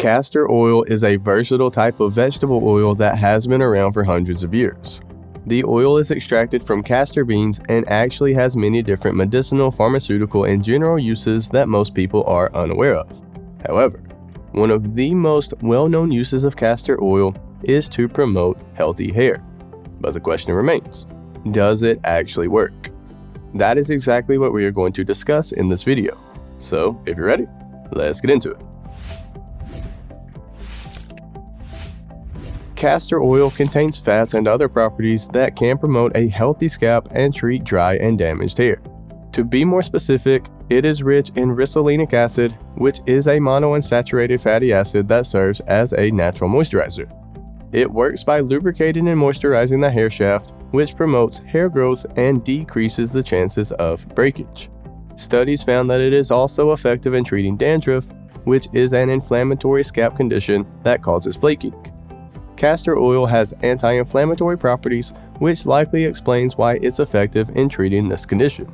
Castor oil is a versatile type of vegetable oil that has been around for hundreds of years. The oil is extracted from castor beans and actually has many different medicinal, pharmaceutical, and general uses that most people are unaware of. However, one of the most well-known uses of castor oil is to promote healthy hair. But the question remains, does it actually work? That is exactly what we are going to discuss in this video. So, if you're ready, let's get into it. Castor oil contains fats and other properties that can promote a healthy scalp and treat dry and damaged hair. To be more specific, it is rich in ricinoleic acid, which is a monounsaturated fatty acid that serves as a natural moisturizer. It works by lubricating and moisturizing the hair shaft, which promotes hair growth and decreases the chances of breakage. Studies found that it is also effective in treating dandruff, which is an inflammatory scalp condition that causes flaking. Castor oil has anti-inflammatory properties, which likely explains why it's effective in treating this condition.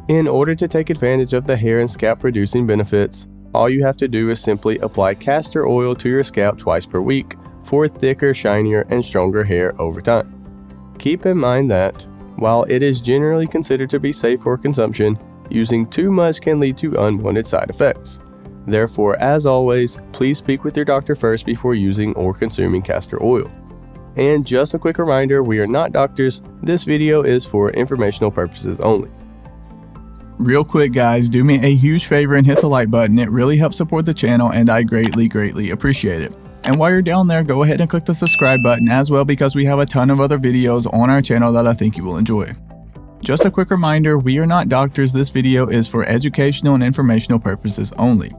In order to take advantage of the hair and scalp producing benefits, all you have to do is simply apply castor oil to your scalp twice per week for thicker, shinier, and stronger hair over time. Keep in mind that, while it is generally considered to be safe for consumption, using too much can lead to unwanted side effects. Therefore, as always, please speak with your doctor first before using or consuming castor oil. And just a quick reminder, we are not doctors. This video is for informational purposes only. Real quick guys, do me a huge favor and hit the like button. It really helps support the channel and I greatly appreciate it. And while you're down there, go ahead and click the subscribe button as well, because we have a ton of other videos on our channel that I think you will enjoy. Just a quick reminder, we are not doctors. This video is for educational and informational purposes only.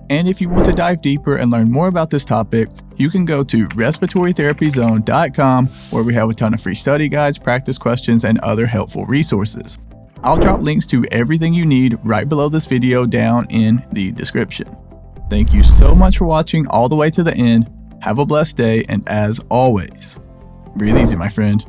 And if you want to dive deeper and learn more about this topic, you can go to respiratorytherapyzone.com, where we have a ton of free study guides, practice questions, and other helpful resources. I'll drop links to everything you need right below this video down in the description. Thank you so much for watching all the way to the end. Have a blessed day, and as always, breathe easy, my friend.